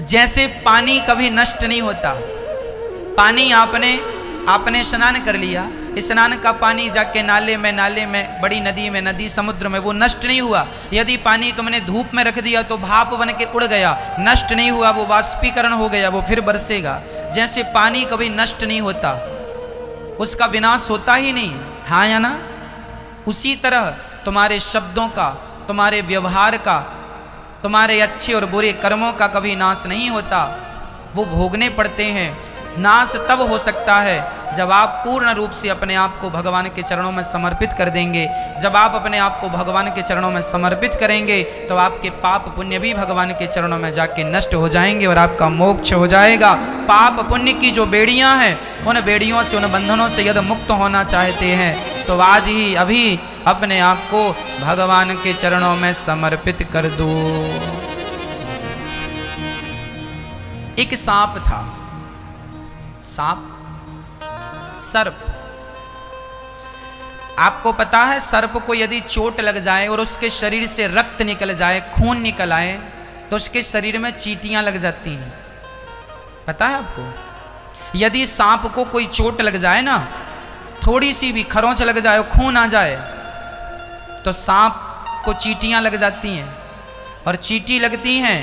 जैसे पानी कभी नष्ट नहीं होता। पानी आपने स्नान कर लिया, स्नान का पानी जाके नाले में, बड़ी नदी में, नदी समुद्र में, वो नष्ट नहीं हुआ। यदि पानी तुमने धूप में रख दिया तो भाप बन के उड़ गया, नष्ट नहीं हुआ, वो वाष्पीकरण हो गया, वो फिर बरसेगा। जैसे पानी कभी नष्ट नहीं होता, उसका विनाश होता ही नहीं, हाँ या ना? उसी तरह तुम्हारे शब्दों का, तुम्हारे व्यवहार का, तुम्हारे अच्छे और बुरे कर्मों का कभी नाश नहीं होता, वो भोगने पड़ते हैं। नाश तब हो सकता है जब आप पूर्ण रूप से अपने आप को भगवान के चरणों में समर्पित कर देंगे। जब आप अपने आप को भगवान के चरणों में समर्पित करेंगे तो आपके पाप पुण्य भी भगवान के चरणों में जाके नष्ट हो जाएंगे और आपका मोक्ष हो जाएगा। पाप पुण्य की जो बेड़ियां हैं, उन बेड़ियों से, उन बंधनों से यदि मुक्त होना चाहते हैं तो आज ही अभी अपने आप को भगवान के चरणों में समर्पित कर दो। एक सांप था, सांप, सर्प। आपको पता है सर्प को यदि चोट लग जाए और उसके शरीर से रक्त निकल जाए, खून निकल आए, तो उसके शरीर में चींटियां लग जाती हैं। पता है आपको? यदि सांप को कोई चोट लग जाए ना, थोड़ी सी भी खरोंच लग जाए, खून आ जाए, तो सांप को चींटियां लग जाती हैं। और चींटी लगती हैं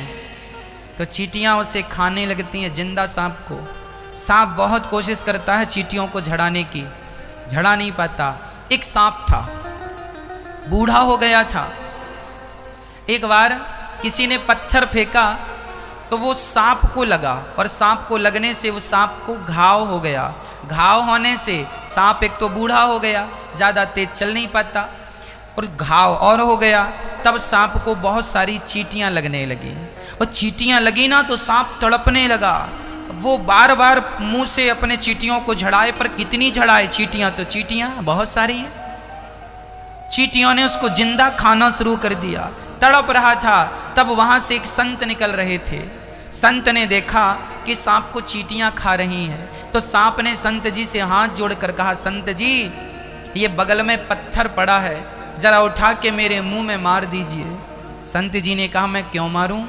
तो चींटियां उसे खाने लगती हैं, जिंदा सांप को। सांप बहुत कोशिश करता है चींटियों को झड़ाने की, झड़ा नहीं पाता। एक सांप था, बूढ़ा हो गया था। एक बार किसी ने पत्थर फेंका तो वो सांप को लगा, और सांप को लगने से वो सांप को घाव हो गया। घाव होने से सांप एक तो बूढ़ा हो गया, ज़्यादा तेज चल नहीं पाता, और घाव और हो गया। तब सांप को बहुत सारी चींटियां लगने लगी, और चींटियां लगी ना तो सांप तड़पने लगा। वो बार बार मुंह से अपने चींटियों को झड़ाए, पर कितनी झड़ाए? चींटियां तो चींटियां बहुत सारी हैं। चींटियों ने उसको जिंदा खाना शुरू कर दिया, तड़प रहा था। तब वहां से एक संत निकल रहे थे। संत ने देखा कि सांप को चींटियां खा रही हैं, तो सांप ने संत जी से हाथ जोड़कर कहा, संत जी, ये बगल में पत्थर पड़ा है, जरा उठा के मेरे मुंह में मार दीजिए। संत जी ने कहा, मैं क्यों मारूं?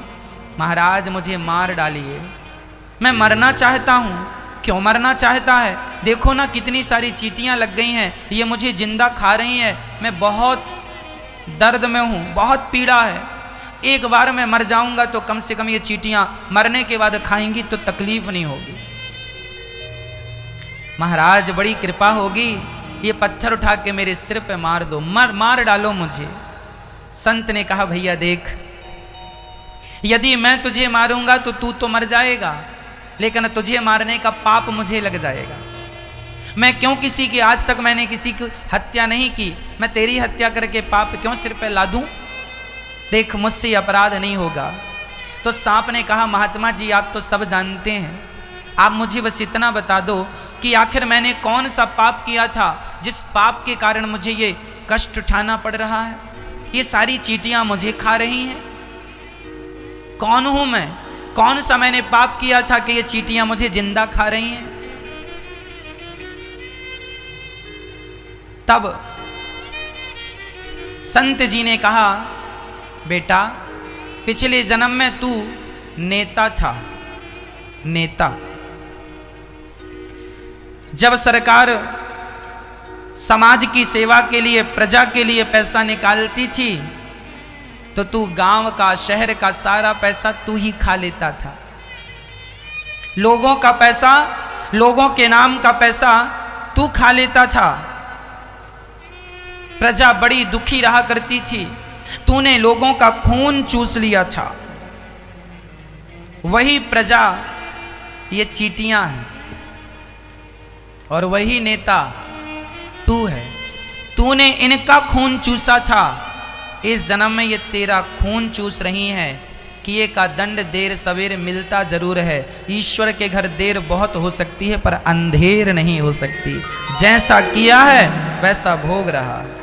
महाराज मुझे मार डालिए, मैं मरना चाहता हूँ। क्यों मरना चाहता है? देखो ना कितनी सारी चींटियां लग गई हैं, ये मुझे जिंदा खा रही हैं, मैं बहुत दर्द में हूँ, बहुत पीड़ा है। एक बार मैं मर जाऊंगा तो कम से कम ये चींटियां मरने के बाद खाएंगी तो तकलीफ नहीं होगी। महाराज बड़ी कृपा होगी, ये पत्थर उठा के मेरे सिर पे मार दो, मार डालो मुझे। संत ने कहा, भैया देख, यदि मैं तुझे मारूंगा तो तू तो मर जाएगा, लेकिन तुझे मारने का पाप मुझे लग जाएगा। मैं क्यों किसी की, आज तक मैंने किसी की हत्या नहीं की, मैं तेरी हत्या करके पाप क्यों सिर पे ला दूं? देख, मुझसे अपराध नहीं होगा। तो सांप ने कहा, महात्मा जी आप तो सब जानते हैं, आप मुझे बस इतना बता दो कि आखिर मैंने कौन सा पाप किया था जिस पाप के कारण मुझे ये कष्ट उठाना पड़ रहा है, ये सारी चींटियां मुझे खा रही हैं। कौन हूं मैं? कौन सा मैंने पाप किया था कि ये चींटियां मुझे जिंदा खा रही हैं? तब संत जी ने कहा, बेटा, पिछले जन्म में तू नेता था, नेता। जब सरकार समाज की सेवा के लिए, प्रजा के लिए पैसा निकालती थी तो तू गांव का, शहर का सारा पैसा तू ही खा लेता था। लोगों का पैसा, लोगों के नाम का पैसा तू खा लेता था। प्रजा बड़ी दुखी रहा करती थी, तूने लोगों का खून चूस लिया था। वही प्रजा ये चींटियां हैं और वही नेता तू है। तूने इनका खून चूसा था, इस जन्म में ये तेरा खून चूस रही हैं। किए का दंड देर सवेर मिलता जरूर है। ईश्वर के घर देर बहुत हो सकती है पर अंधेर नहीं हो सकती। जैसा किया है वैसा भोग रहा है।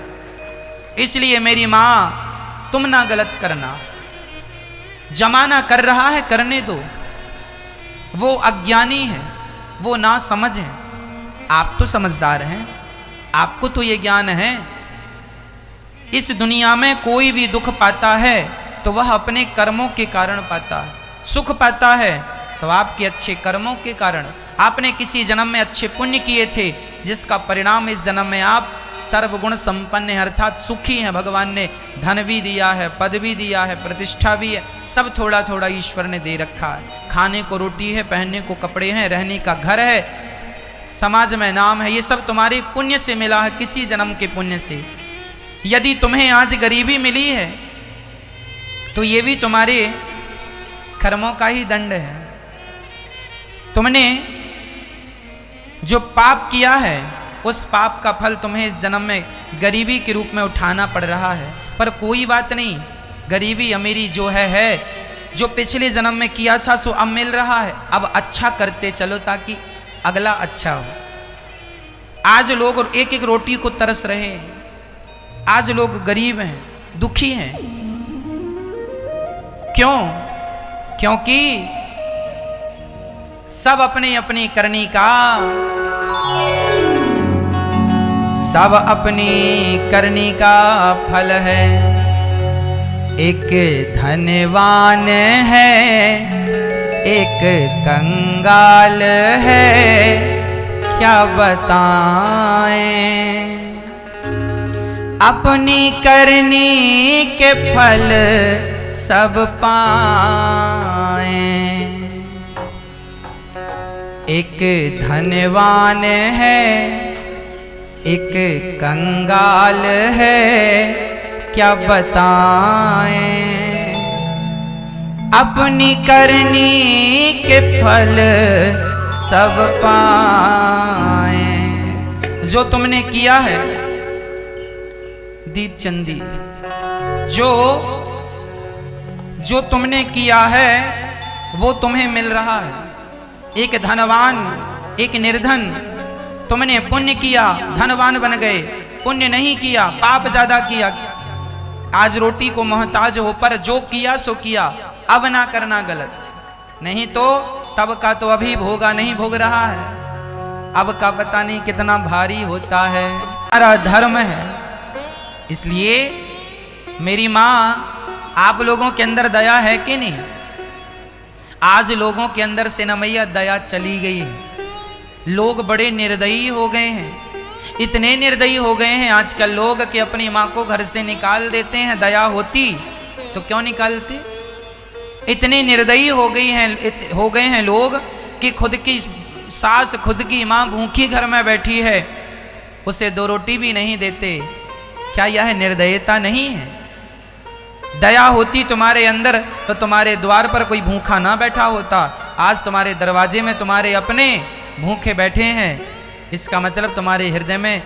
इसलिए मेरी माँ, तुम ना गलत करना। जमाना कर रहा है, करने दो। वो अज्ञानी है, वो ना समझ है, आप तो समझदार हैं, आपको तो ये ज्ञान है। इस दुनिया में कोई भी दुख पाता है तो वह अपने कर्मों के कारण पाता है। सुख पाता है तो आपके अच्छे कर्मों के कारण। आपने किसी जन्म में अच्छे पुण्य किए थे जिसका परिणाम इस जन्म में आप सर्वगुण संपन्न है, अर्थात सुखी हैं। भगवान ने धन भी दिया है, पद भी दिया है, प्रतिष्ठा भी है, सब थोड़ा थोड़ा ईश्वर ने दे रखा है। खाने को रोटी है, पहनने को कपड़े हैं, रहने का घर है, समाज में नाम है, ये सब तुम्हारे पुण्य से मिला है, किसी जन्म के पुण्य से। यदि तुम्हें आज गरीबी मिली है तो ये भी तुम्हारे कर्मों का ही दंड है। तुमने जो पाप किया है उस पाप का फल तुम्हें इस जन्म में गरीबी के रूप में उठाना पड़ रहा है। पर कोई बात नहीं, गरीबी अमीरी जो है जो पिछले जन्म में किया था सो अब मिल रहा है। अब अच्छा करते चलो ताकि अगला अच्छा हो। आज लोग एक एक रोटी को तरस रहे हैं, आज लोग गरीब हैं, दुखी हैं। क्यों? क्योंकि सब अपनी अपनी करनी का, सब अपनी करनी का फल है। एक धनवान है, एक कंगाल है, क्या बताएं। अपनी करनी के फल सब पाएं। एक धनवान है, एक कंगाल है, क्या बताएं। अपनी करनी के फल सब पाएं। जो तुमने किया है दीपचंदी, जो तुमने किया है वो तुम्हें मिल रहा है। एक धनवान, एक निर्धन। तुमने पुण्य किया, धनवान बन गए। पुण्य नहीं किया, पाप ज्यादा किया, आज रोटी को मोहताज हो। पर जो किया सो किया, अब ना करना गलत, नहीं तो तब का तो अभी भोगा नहीं भोग रहा है, अब का पता नहीं कितना भारी होता है। हमारा धर्म है। इसलिए मेरी माँ, आप लोगों के अंदर दया है कि नहीं? आज लोगों के अंदर से न मैया दया चली गई है। लोग बड़े निर्दयी हो गए हैं, इतने निर्दयी हो गए हैं आजकल लोग कि अपनी माँ को घर से निकाल देते हैं। दया होती तो क्यों निकालते? इतने निर्दयी हो गए हैं लोग कि खुद की सास, खुद की माँ भूखी घर में बैठी है, उसे 2 रोटी भी नहीं देते। क्या यह निर्दयता नहीं है? दया होती तुम्हारे अंदर तो तुम्हारे द्वार पर कोई भूखा ना बैठा होता। आज तुम्हारे दरवाजे में तुम्हारे अपने भूखे बैठे हैं, इसका मतलब तुम्हारे हृदय में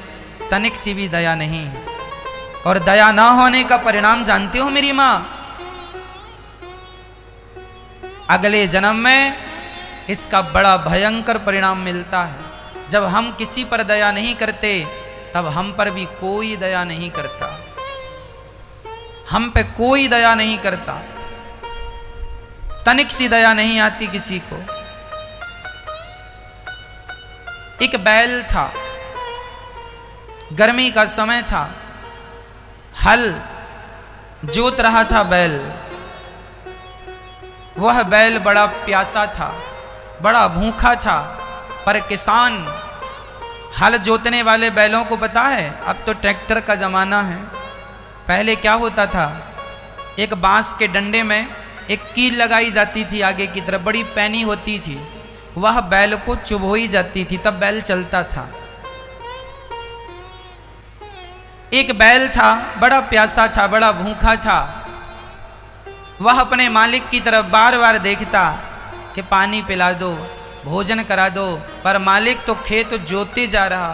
तनिक सी भी दया नहीं। और दया ना होने का परिणाम जानते हो मेरी माँ? अगले जन्म में इसका बड़ा भयंकर परिणाम मिलता है। जब हम किसी पर दया नहीं करते तब हम पर भी कोई दया नहीं करता, हम पे कोई दया नहीं करता, तनिक सी दया नहीं आती किसी को। एक बैल था, गर्मी का समय था, हल जोत रहा था बैल। वह बैल बड़ा प्यासा था, बड़ा भूखा था। पर किसान हल जोतने वाले बैलों को पता है, अब तो ट्रैक्टर का ज़माना है। पहले क्या होता था, एक बांस के डंडे में एक कील लगाई जाती थी आगे की तरफ, बड़ी पैनी होती थी, वह बैल को चुभोई जाती थी, तब बैल चलता था। एक बैल था, बड़ा प्यासा था, बड़ा भूखा था। वह अपने मालिक की तरफ बार बार देखता कि पानी पिला दो, भोजन करा दो, पर मालिक तो खेत जोते जा रहा।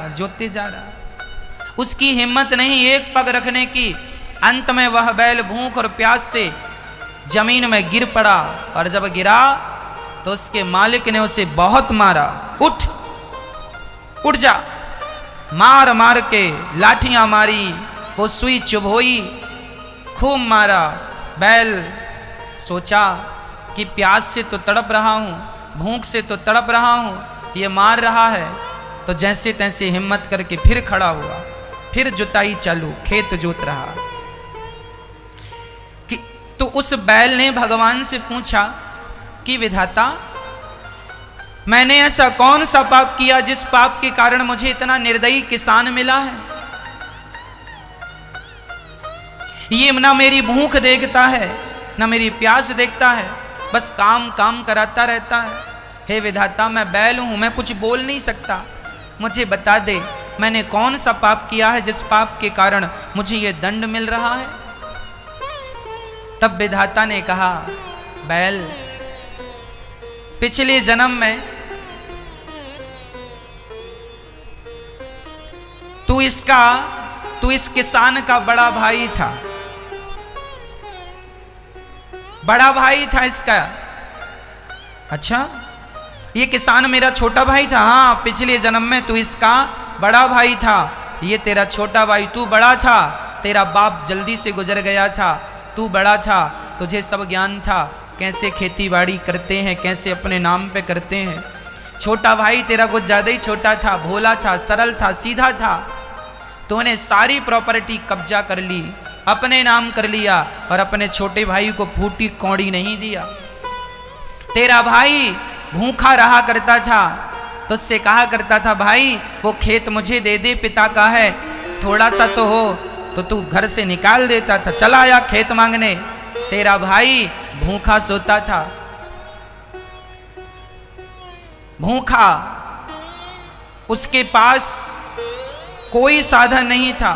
उसकी हिम्मत नहीं एक पग रखने की। अंत में वह बैल भूख और प्यास से जमीन में गिर पड़ा, और जब गिरा तो उसके मालिक ने उसे बहुत मारा। उठ जा, मार मार के लाठियां मारी, वो सुई चुभोई, खूब मारा। बैल सोचा कि प्यास से तो तड़प रहा हूँ, भूख से तो तड़प रहा हूँ, ये मार रहा है। तो जैसे तैसे हिम्मत करके फिर खड़ा हुआ, फिर जुताई चालू, खेत जोत रहा। कि तो उस बैल ने भगवान से पूछा कि विधाता, मैंने ऐसा कौन सा पाप किया जिस पाप के कारण मुझे इतना निर्दयी किसान मिला है? ये ना मेरी भूख देखता है, ना मेरी प्यास देखता है, बस काम काम कराता रहता है। हे विधाता, मैं बैल हूं, मैं कुछ बोल नहीं सकता, मुझे बता दे मैंने कौन सा पाप किया है जिस पाप के कारण मुझे ये दंड मिल रहा है। तब विधाता ने कहा, बैल, पिछले जन्म में तू इस किसान का बड़ा भाई था, बड़ा भाई था इसका। अच्छा, ये किसान मेरा छोटा भाई था? हाँ, पिछले जन्म में तू इसका बड़ा भाई था, ये तेरा छोटा भाई। तू बड़ा था, तेरा बाप जल्दी से गुजर गया था, तू बड़ा था, तुझे सब ज्ञान था, कैसे खेती बाड़ी करते हैं, कैसे अपने नाम पे करते हैं। छोटा भाई तेरा कुछ ज़्यादा ही छोटा था, भोला था, सरल था, सीधा था। तूने सारी प्रॉपर्टी कब्जा कर ली, अपने नाम कर लिया और अपने छोटे भाई को फूटी कौड़ी नहीं दिया। तेरा भाई भूखा रहा करता था, तुझसे कहा करता था, भाई वो खेत मुझे दे दे, पिता का है, थोड़ा सा तो हो, तो तू घर से निकाल देता था, चला आया खेत मांगने। तेरा भाई भूखा सोता था, भूखा, उसके पास कोई साधन नहीं था,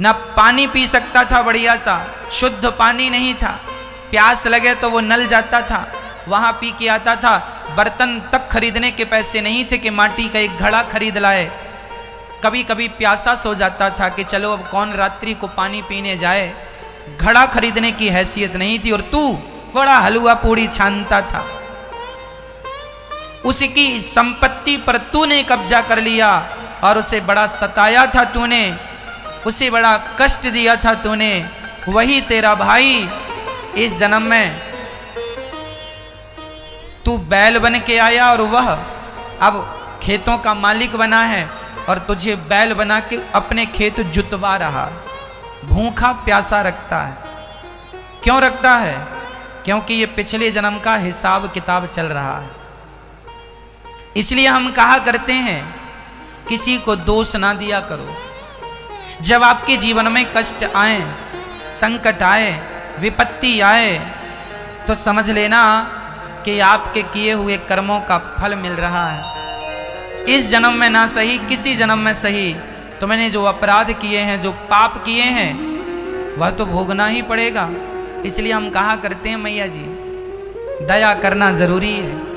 न पानी पी सकता था बढ़िया सा, शुद्ध पानी नहीं था, प्यास लगे तो वो नल जाता था, वहां पी के आता था। बर्तन तक खरीदने के पैसे नहीं थे कि माटी का एक घड़ा खरीद लाए। कभी कभी प्यासा सो जाता था कि चलो अब कौन रात्रि को पानी पीने जाए, घड़ा खरीदने की हैसियत नहीं थी। और तू बड़ा हलवा पूड़ी छानता था, उसकी संपत्ति पर तूने कब्जा कर लिया और उसे बड़ा सताया था तूने, उसे बड़ा कष्ट दिया था तूने। वही तेरा भाई इस जन्म में तू बैल बन के आया और वह अब खेतों का मालिक बना है और तुझे बैल बना के अपने खेत जुतवा रहा, भूखा प्यासा रखता है। क्यों रखता है? क्योंकि ये पिछले जन्म का हिसाब किताब चल रहा है। इसलिए हम कहा करते हैं, किसी को दोष ना दिया करो। जब आपके जीवन में कष्ट आए, संकट आए, विपत्ति आए, तो समझ लेना कि आपके किए हुए कर्मों का फल मिल रहा है। इस जन्म में ना सही, किसी जन्म में सही, तो मैंने जो अपराध किए हैं, जो पाप किए हैं, वह तो भोगना ही पड़ेगा। इसलिए हम कहा करते हैं, मैया जी दया करना जरूरी है।